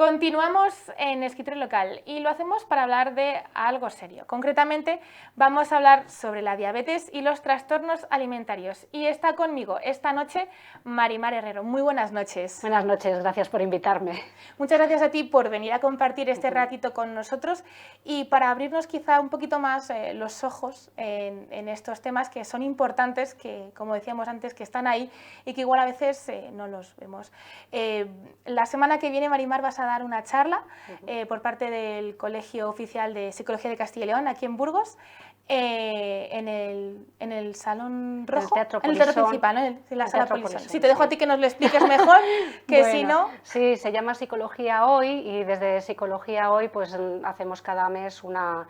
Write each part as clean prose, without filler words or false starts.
Continuamos en Escritorio Local y lo hacemos para hablar de algo serio. Concretamente, vamos a hablar sobre la diabetes y los trastornos alimentarios. Y está conmigo esta noche Marimar Herrero. Muy buenas noches. Buenas noches, gracias por invitarme. Muchas gracias a ti por venir a compartir este ratito con nosotros y para abrirnos quizá un poquito más los ojos en estos temas que son importantes, que como decíamos antes, que están ahí y que igual a veces no los vemos. La semana que viene, Marimar, vas a dar una charla por parte del Colegio Oficial de Psicología de Castilla y León, aquí en Burgos, en el Salón Rojo, en el teatro principal, ¿no? En la sala Polisón. Si te dejo a ti que nos lo expliques mejor, que bueno, si no... Sí, se llama Psicología Hoy y desde Psicología Hoy pues hacemos cada mes una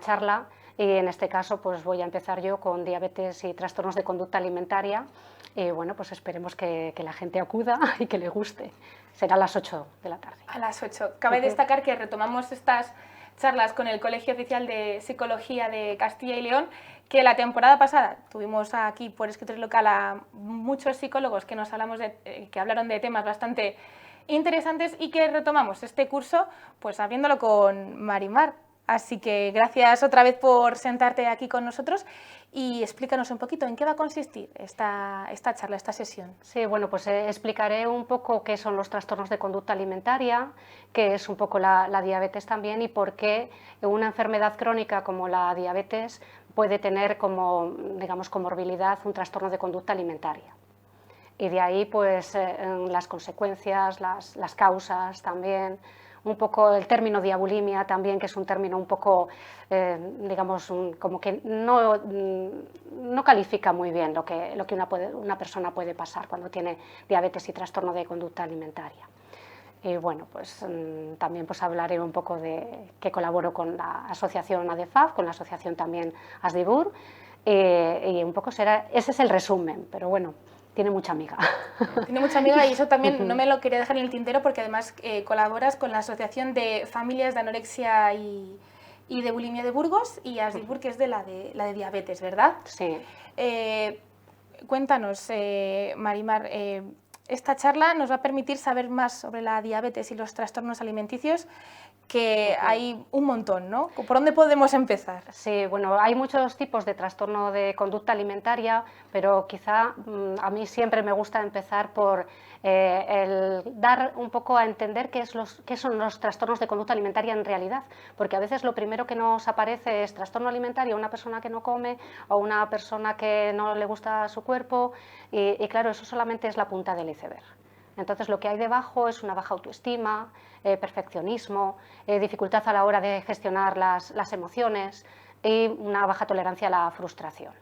charla y en este caso pues voy a empezar yo con diabetes y trastornos de conducta alimentaria y bueno, pues esperemos que la gente acuda y que le guste. Será a las 8 de la tarde. A las 8. Cabe destacar que retomamos estas charlas con el Colegio Oficial de Psicología de Castilla y León, que la temporada pasada tuvimos aquí por Escritorio Local a muchos psicólogos que que hablaron de temas bastante interesantes y que retomamos este curso pues habiéndolo con Marimar. Así que gracias otra vez por sentarte aquí con nosotros y explícanos un poquito en qué va a consistir esta charla, esta sesión. Sí, bueno, pues explicaré un poco qué son los trastornos de conducta alimentaria, qué es un poco la diabetes también y por qué una enfermedad crónica como la diabetes puede tener como, digamos, comorbilidad un trastorno de conducta alimentaria. Y de ahí, pues, las consecuencias, las causas también. Un poco el término diabulimia también, que es un término un poco, digamos, como que no califica muy bien lo que una persona puede pasar cuando tiene diabetes y trastorno de conducta alimentaria. Y bueno, pues también pues hablaré un poco de que colaboro con la asociación ADEFAB, con la asociación también ASDIBUR, y un poco ese es el resumen, pero bueno, tiene mucha amiga. Tiene mucha amiga y eso también no me lo quería dejar en el tintero porque además colaboras con la Asociación de Familias de Anorexia y de Bulimia de Burgos y ASDIBUR, que es de la de diabetes, ¿verdad? Sí. Cuéntanos, Marimar, esta charla nos va a permitir saber más sobre la diabetes y los trastornos alimenticios, que hay un montón, ¿no? ¿Por dónde podemos empezar? Sí, bueno, hay muchos tipos de trastorno de conducta alimentaria, pero quizá a mí siempre me gusta empezar por el dar un poco a entender qué son los trastornos de conducta alimentaria en realidad, porque a veces lo primero que nos aparece es trastorno alimentario, una persona que no come o una persona que no le gusta su cuerpo y claro, eso solamente es la punta del iceberg. Entonces lo que hay debajo es una baja autoestima, perfeccionismo, dificultad a la hora de gestionar las emociones y una baja tolerancia a la frustración.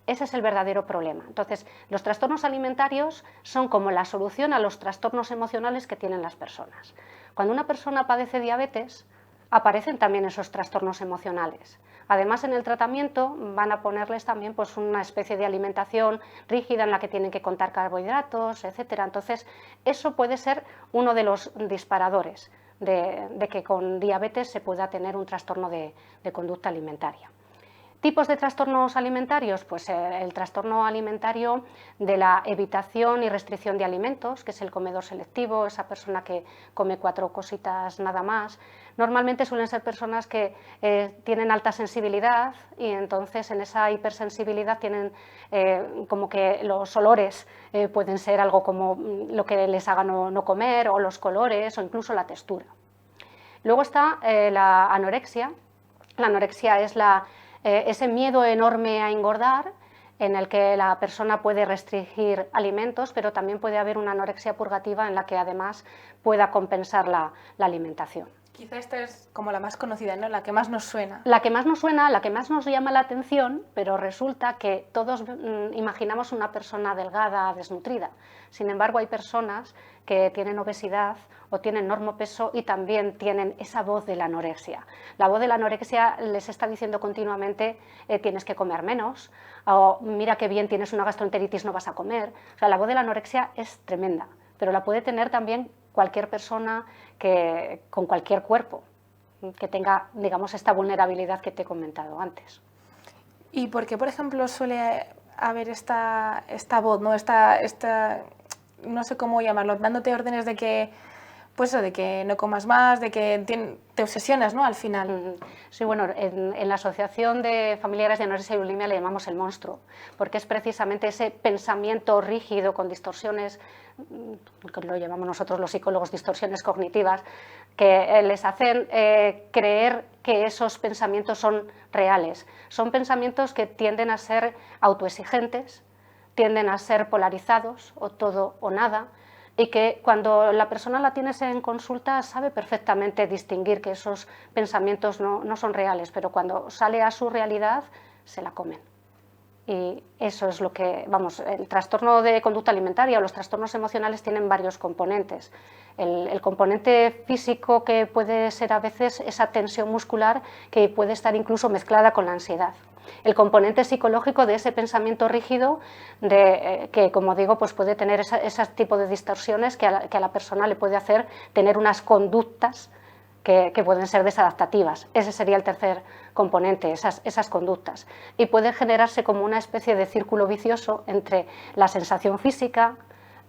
Ese es el verdadero problema. Entonces, los trastornos alimentarios son como la solución a los trastornos emocionales que tienen las personas. Cuando una persona padece diabetes, aparecen también esos trastornos emocionales. Además, en el tratamiento van a ponerles también pues, una especie de alimentación rígida en la que tienen que contar carbohidratos, etc. Entonces, eso puede ser uno de los disparadores de que con diabetes se pueda tener un trastorno de conducta alimentaria. ¿Tipos de trastornos alimentarios? Pues el trastorno alimentario de la evitación y restricción de alimentos, que es el comedor selectivo, esa persona que come 4 cositas nada más. Normalmente suelen ser personas que tienen alta sensibilidad y entonces en esa hipersensibilidad tienen como que los olores pueden ser algo como lo que les haga no comer, o los colores o incluso la textura. Luego está la anorexia. La anorexia es ese miedo enorme a engordar, en el que la persona puede restringir alimentos, pero también puede haber una anorexia purgativa en la que además pueda compensar la alimentación. Quizá esta es como la más conocida, ¿no? La que más nos suena. La que más nos suena, la que más nos llama la atención, pero resulta que todos imaginamos una persona delgada, desnutrida. Sin embargo, hay personas que tienen obesidad o tienen normopeso y también tienen esa voz de la anorexia. La voz de la anorexia les está diciendo continuamente tienes que comer menos, o mira qué bien, tienes una gastroenteritis, no vas a comer. O sea, la voz de la anorexia es tremenda, pero la puede tener también cualquier persona con cualquier cuerpo que tenga, digamos, esta vulnerabilidad que te he comentado antes. ¿Y por qué, por ejemplo, suele haber esta voz, ¿no? No sé cómo llamarlo, dándote órdenes de que pues eso, de que no comas más, de que te obsesionas, ¿no? Al final. Sí, bueno, en la Asociación de Familiares de Anorexia y Bulimia le llamamos el monstruo, porque es precisamente ese pensamiento rígido con distorsiones, que lo llamamos nosotros los psicólogos distorsiones cognitivas, que les hacen creer que esos pensamientos son reales. Son pensamientos que tienden a ser autoexigentes, tienden a ser polarizados, o todo o nada, y que cuando la persona la tienes en consulta sabe perfectamente distinguir que esos pensamientos no son reales, pero cuando sale a su realidad se la comen. Y eso es lo que, vamos, el trastorno de conducta alimentaria o los trastornos emocionales tienen varios componentes. El componente físico, que puede ser a veces esa tensión muscular que puede estar incluso mezclada con la ansiedad. El componente psicológico de ese pensamiento rígido que, como digo, pues puede tener ese tipo de distorsiones que a la persona le puede hacer tener unas conductas que pueden ser desadaptativas. Ese sería el tercer componente, esas conductas. Y puede generarse como una especie de círculo vicioso entre la sensación física,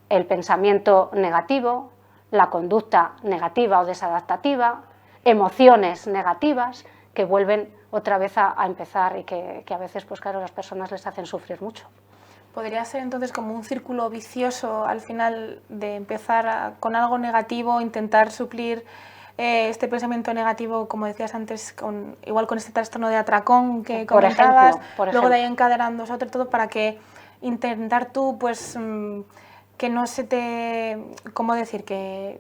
el pensamiento negativo, la conducta negativa o desadaptativa, emociones negativas que vuelven otra vez a empezar y que a veces, pues claro, las personas les hacen sufrir mucho. ¿Podría ser entonces como un círculo vicioso al final de empezar con algo negativo, intentar suplir este pensamiento negativo, como decías antes, igual con este trastorno de atracón que comentabas, por ejemplo. Luego de ahí encadenando sobre todo para que intentar tú, pues, que no se te, ¿cómo decir? Que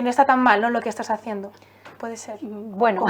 no está tan mal, ¿no?, lo que estás haciendo. Puede ser. Bueno.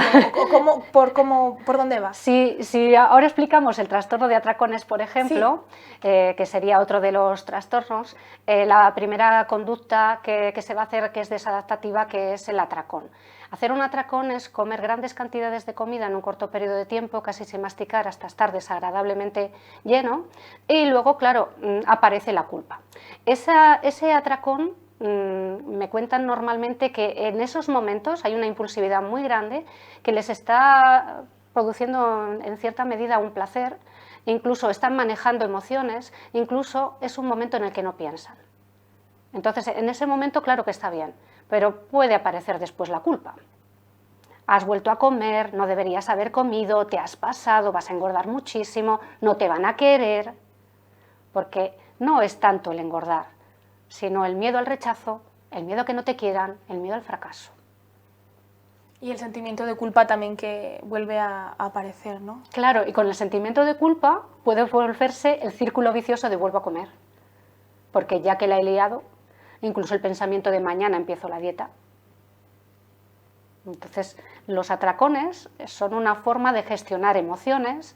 ¿Por dónde vas? Si ahora explicamos el trastorno de atracones, por ejemplo, sí, que sería otro de los trastornos, la primera conducta que se va a hacer, que es desadaptativa, que es el atracón. Hacer un atracón es comer grandes cantidades de comida en un corto periodo de tiempo, casi sin masticar, hasta estar desagradablemente lleno, y luego, claro, aparece la culpa. Ese atracón, me cuentan normalmente que en esos momentos hay una impulsividad muy grande que les está produciendo en cierta medida un placer, incluso están manejando emociones, incluso es un momento en el que no piensan. Entonces, en ese momento claro que está bien, pero puede aparecer después la culpa. Has vuelto a comer, no deberías haber comido, te has pasado, vas a engordar muchísimo, no te van a querer, porque no es tanto el engordar, sino el miedo al rechazo, el miedo a que no te quieran, el miedo al fracaso. Y el sentimiento de culpa también que vuelve a aparecer, ¿no? Claro, y con el sentimiento de culpa puede volverse el círculo vicioso de vuelvo a comer, porque ya que la he liado, incluso el pensamiento de mañana empiezo la dieta. Entonces, los atracones son una forma de gestionar emociones,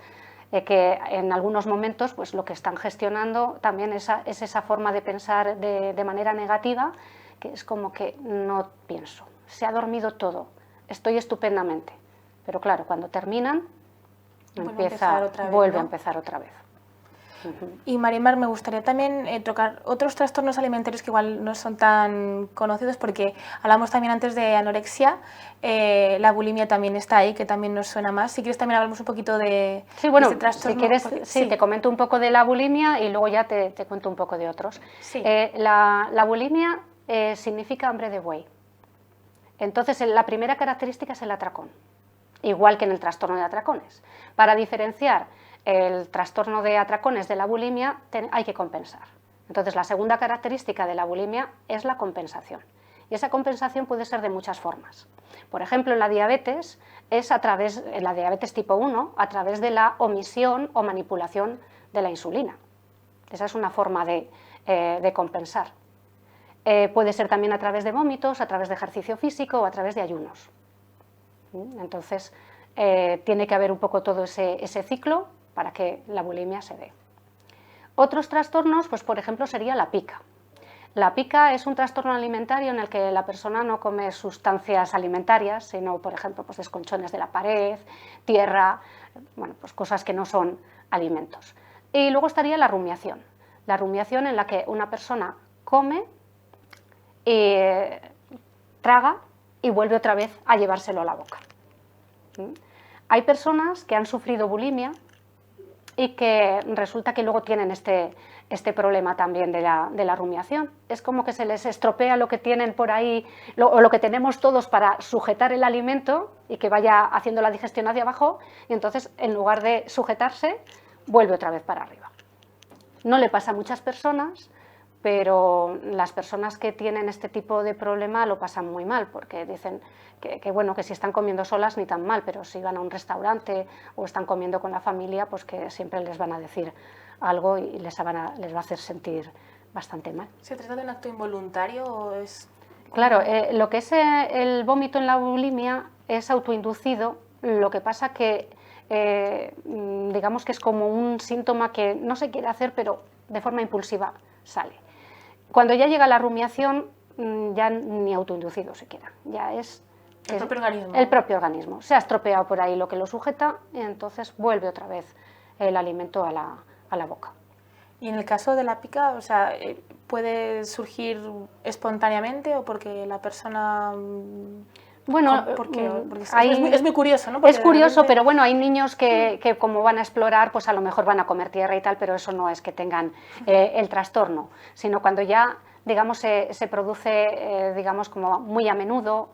que en algunos momentos pues lo que están gestionando también es esa forma de pensar de manera negativa, que es como que no pienso, se ha dormido todo, estoy estupendamente, pero claro, cuando terminan vuelve a empezar otra vez. Y Marimar, me gustaría también tocar otros trastornos alimentarios que igual no son tan conocidos, porque hablamos también antes de anorexia, la bulimia también está ahí, que también nos suena más. Si quieres también hablamos un poquito de este trastorno. Si quieres, sí, te comento un poco de la bulimia y luego ya te cuento un poco de otros. Sí. La bulimia significa hambre de buey. Entonces, la primera característica es el atracón, igual que en el trastorno de atracones. Para diferenciar el trastorno de atracones de la bulimia hay que compensar. Entonces, la segunda característica de la bulimia es la compensación. Y esa compensación puede ser de muchas formas. Por ejemplo, en la diabetes en la diabetes tipo 1, a través de la omisión o manipulación de la insulina. Esa es una forma de compensar. Puede ser también a través de vómitos, a través de ejercicio físico o a través de ayunos. Entonces, tiene que haber un poco todo ese ciclo para que la bulimia se dé. Otros trastornos, pues por ejemplo, sería la pica. La pica es un trastorno alimentario en el que la persona no come sustancias alimentarias, sino, por ejemplo, pues desconchones de la pared, tierra, bueno, pues cosas que no son alimentos. Y luego estaría la rumiación en la que una persona come, traga y vuelve otra vez a llevárselo a la boca. Hay personas que han sufrido bulimia y que resulta que luego tienen este problema también de la rumiación. Es como que se les estropea lo que tienen por ahí, o lo que tenemos todos para sujetar el alimento y que vaya haciendo la digestión hacia abajo, y entonces en lugar de sujetarse, vuelve otra vez para arriba. No le pasa a muchas personas, pero las personas que tienen este tipo de problema lo pasan muy mal, porque dicen bueno, que si están comiendo solas ni tan mal, pero si van a un restaurante o están comiendo con la familia, pues que siempre les van a decir algo y les va a hacer sentir bastante mal. ¿Se trata de un acto involuntario o es...? Claro, lo que es el vómito en la bulimia es autoinducido, lo que pasa que digamos que es como un síntoma que no se quiere hacer, pero de forma impulsiva sale. Cuando ya llega la rumiación, ya ni autoinducido se queda, ya es el propio organismo. El propio organismo. Se ha estropeado por ahí lo que lo sujeta y entonces vuelve otra vez el alimento a la boca. Y en el caso de la pica, o sea, ¿puede surgir espontáneamente o porque la persona...? Bueno, porque es muy curioso, ¿no? Porque es curioso, pero bueno, hay niños que como van a explorar, pues a lo mejor van a comer tierra y tal, pero eso no es que tengan el trastorno, sino cuando ya, digamos, se produce, digamos, como muy a menudo,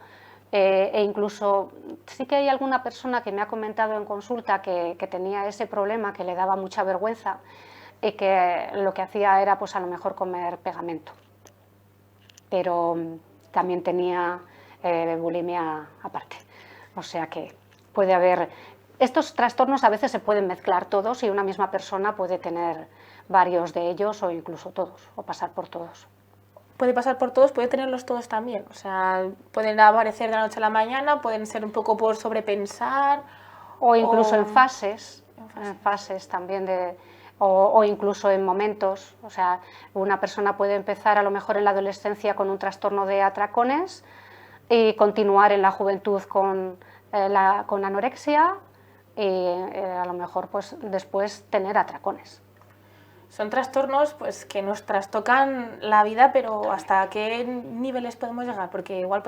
e incluso sí que hay alguna persona que me ha comentado en consulta que tenía ese problema, que le daba mucha vergüenza y que lo que hacía era, pues a lo mejor comer pegamento, pero también tenía bulimia aparte. O sea que puede haber... Estos trastornos a veces se pueden mezclar todos y una misma persona puede tener varios de ellos o incluso todos, o pasar por todos. Puede pasar por todos, puede tenerlos todos también. O sea, pueden aparecer de la noche a la mañana, pueden ser un poco por sobrepensar. O incluso en fases también o incluso en momentos. O sea, una persona puede empezar a lo mejor en la adolescencia con un trastorno de atracones y continuar en la juventud con anorexia y a lo mejor pues después tener atracones. Son trastornos pues, que nos trastocan la vida, pero ¿hasta qué niveles podemos llegar? Porque igual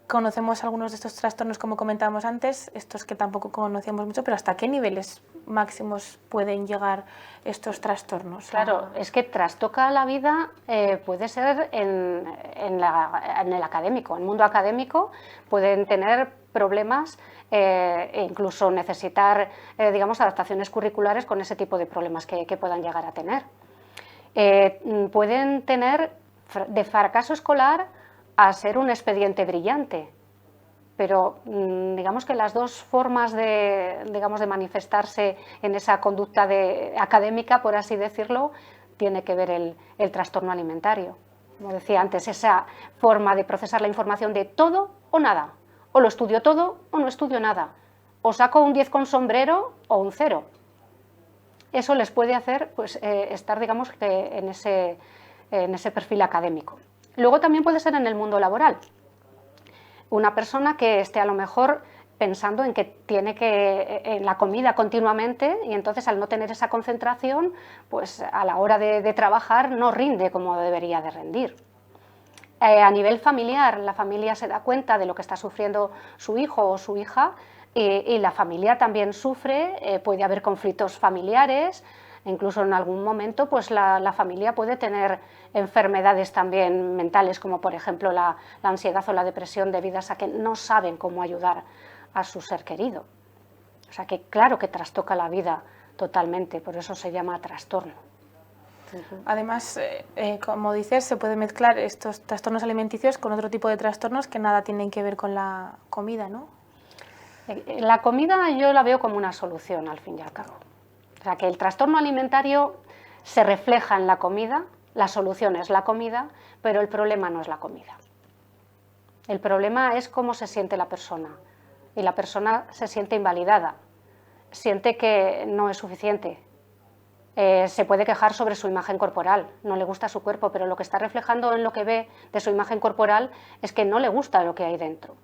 conocemos algunos de estos trastornos, como comentábamos antes, estos que tampoco conocíamos mucho, pero ¿hasta qué niveles máximos pueden llegar estos trastornos? Claro, es que trastoca la vida, puede ser en el académico, en el mundo académico pueden tener problemas e incluso necesitar, digamos, adaptaciones curriculares con ese tipo de problemas que puedan llegar a tener. Pueden tener de fracaso escolar a ser un expediente brillante, pero digamos que las dos formas de manifestarse en esa conducta académica, por así decirlo, tiene que ver el trastorno alimentario. Como decía antes, esa forma de procesar la información de todo o nada, o lo estudio todo o no estudio nada, o saco un 10 con sombrero o un 0. Eso les puede hacer pues, estar, digamos, en ese perfil académico. Luego también puede ser en el mundo laboral. Una persona que esté a lo mejor pensando en que tiene en la comida continuamente y entonces al no tener esa concentración, pues a la hora de trabajar no rinde como debería de rendir. A nivel familiar, la familia se da cuenta de lo que está sufriendo su hijo o su hija y la familia también sufre, puede haber conflictos familiares. Incluso en algún momento pues la familia puede tener enfermedades también mentales, como por ejemplo la ansiedad o la depresión, debidas a que no saben cómo ayudar a su ser querido. O sea que claro que trastoca la vida totalmente, por eso se llama trastorno. Además, como dices, se puede mezclar estos trastornos alimenticios con otro tipo de trastornos que nada tienen que ver con la comida, ¿no? La comida yo la veo como una solución, al fin y al cabo. O sea, que el trastorno alimentario se refleja en la comida, la solución es la comida, pero el problema no es la comida. El problema es cómo se siente la persona, y la persona se siente invalidada, siente que no es suficiente. Se puede quejar sobre su imagen corporal, no le gusta su cuerpo, pero lo que está reflejando en lo que ve de su imagen corporal es que no le gusta lo que hay dentro,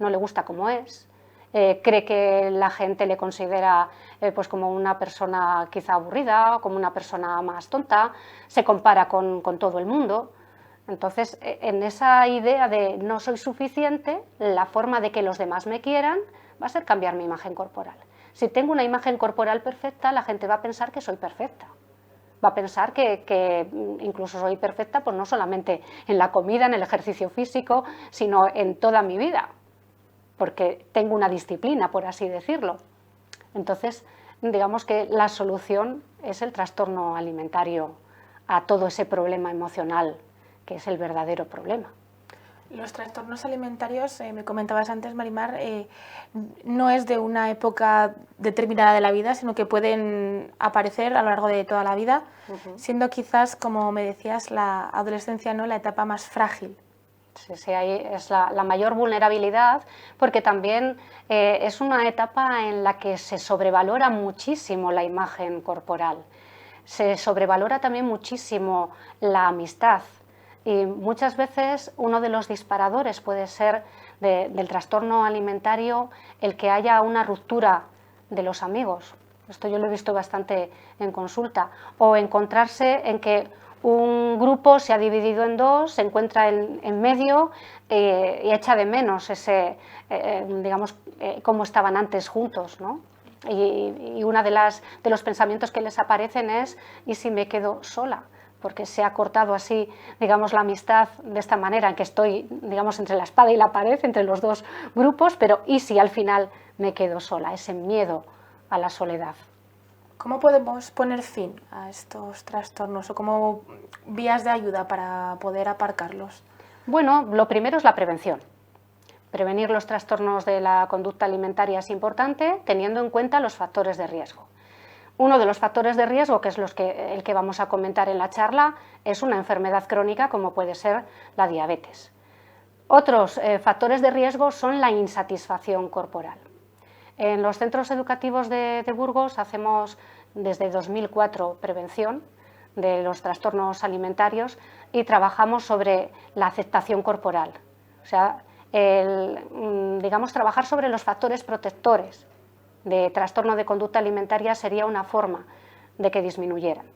no le gusta cómo es. Cree que la gente le considera pues como una persona quizá aburrida, como una persona más tonta, se compara con todo el mundo. Entonces, en esa idea de no soy suficiente, la forma de que los demás me quieran va a ser cambiar mi imagen corporal. Si tengo una imagen corporal perfecta, la gente va a pensar que soy perfecta. Va a pensar que incluso soy perfecta, pues no solamente en la comida, en el ejercicio físico, sino en toda mi vida, porque tengo una disciplina, por así decirlo. Entonces, digamos que la solución es el trastorno alimentario a todo ese problema emocional, que es el verdadero problema. Los trastornos alimentarios, me comentabas antes, Marimar, no es de una época determinada de la vida, sino que pueden aparecer a lo largo de toda la vida, siendo quizás, como me decías, la adolescencia, ¿no?, la etapa más frágil. Sí, ahí es la mayor vulnerabilidad, porque también es una etapa en la que se sobrevalora muchísimo la imagen corporal, se sobrevalora también muchísimo la amistad. Y muchas veces uno de los disparadores puede ser del trastorno alimentario el que haya una ruptura de los amigos. Esto yo lo he visto bastante en consulta. O encontrarse en que un grupo se ha dividido en dos, se encuentra en medio y echa de menos cómo estaban antes juntos, ¿no? Y uno de los pensamientos que les aparecen es: ¿y si me quedo sola? Porque se ha cortado así, digamos, la amistad de esta manera, en que estoy, digamos, entre la espada y la pared, entre los dos grupos, pero ¿y si al final me quedo sola? Ese miedo a la soledad. ¿Cómo podemos poner fin a estos trastornos o como vías de ayuda para poder aparcarlos? Bueno, lo primero es la prevención. Prevenir los trastornos de la conducta alimentaria es importante, teniendo en cuenta los factores de riesgo. Uno de los factores de riesgo, que es el que vamos a comentar en la charla, es una enfermedad crónica como puede ser la diabetes. Otros factores de riesgo son la insatisfacción corporal. En los centros educativos de Burgos hacemos desde 2004 prevención de los trastornos alimentarios y trabajamos sobre la aceptación corporal. O sea, digamos, trabajar sobre los factores protectores de trastorno de conducta alimentaria sería una forma de que disminuyeran.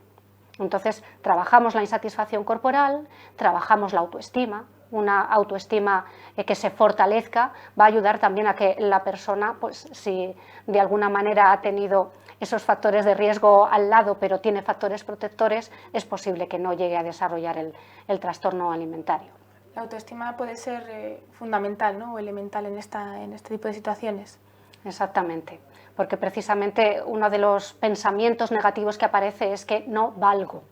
Entonces, trabajamos la insatisfacción corporal, trabajamos la autoestima. Una autoestima que se fortalezca va a ayudar también a que la persona, pues si de alguna manera ha tenido esos factores de riesgo al lado, pero tiene factores protectores, es posible que no llegue a desarrollar el trastorno alimentario. La autoestima puede ser fundamental, ¿no?, o elemental en este tipo de situaciones. Exactamente, porque precisamente uno de los pensamientos negativos que aparece es que no valgo.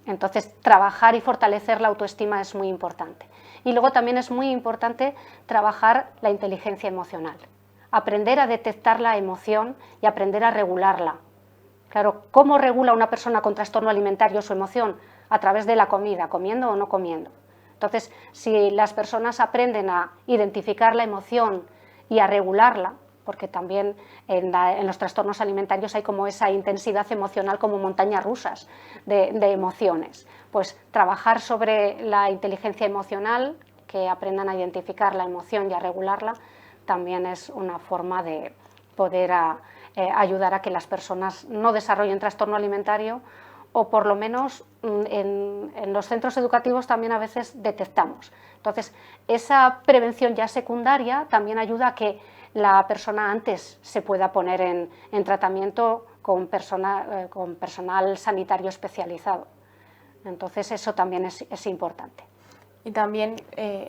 Entonces, trabajar y fortalecer la autoestima es muy importante. Y luego también es muy importante trabajar la inteligencia emocional, aprender a detectar la emoción y aprender a regularla. Claro, ¿cómo regula una persona con trastorno alimentario su emoción? A través de la comida, comiendo o no comiendo. Entonces, si las personas aprenden a identificar la emoción y a regularla, porque también en los trastornos alimentarios hay como esa intensidad emocional, como montañas rusas de emociones. Pues trabajar sobre la inteligencia emocional, que aprendan a identificar la emoción y a regularla, también es una forma de poder ayudar a que las personas no desarrollen trastorno alimentario, o por lo menos en los centros educativos también a veces detectamos. Entonces, esa prevención ya secundaria también ayuda a que la persona antes se pueda poner en tratamiento con personal sanitario especializado. Entonces, eso también es importante. Y también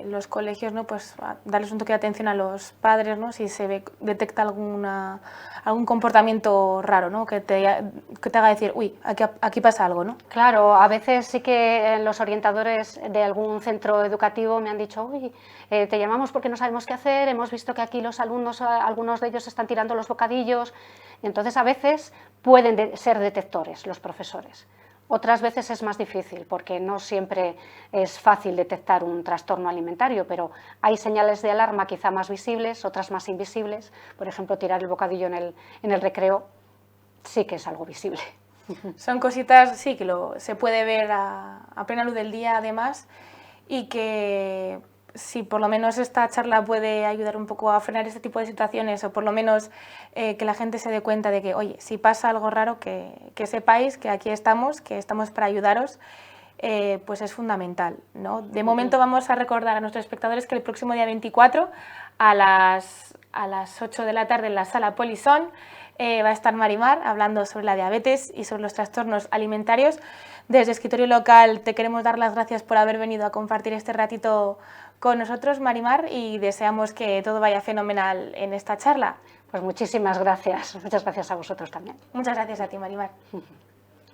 los colegios, ¿no?, pues darles un toque de atención a los padres, ¿no?, si se detecta algún comportamiento raro, ¿no?, que te haga decir, uy, aquí pasa algo, ¿no? Claro, a veces sí que los orientadores de algún centro educativo me han dicho, uy, te llamamos porque no sabemos qué hacer, hemos visto que aquí los alumnos, algunos de ellos están tirando los bocadillos. Entonces, a veces pueden ser detectores los profesores. Otras veces es más difícil porque no siempre es fácil detectar un trastorno alimentario, pero hay señales de alarma quizá más visibles, otras más invisibles. Por ejemplo, tirar el bocadillo en el recreo sí que es algo visible. Son cositas, sí, que se puede ver a plena luz del día además, y que si por lo menos esta charla puede ayudar un poco a frenar este tipo de situaciones, o por lo menos que la gente se dé cuenta de que, oye, si pasa algo raro, que sepáis que aquí estamos, que estamos para ayudaros, pues es fundamental, ¿no? De momento vamos a recordar a nuestros espectadores que el próximo día 24 a a las 8 de la tarde en la sala Polisón. Va a estar Marimar hablando sobre la diabetes y sobre los trastornos alimentarios. Desde Escritorio Local te queremos dar las gracias por haber venido a compartir este ratito con nosotros, Marimar, y deseamos que todo vaya fenomenal en esta charla. Pues muchísimas gracias. Muchas gracias a vosotros también. Muchas gracias a ti, Marimar.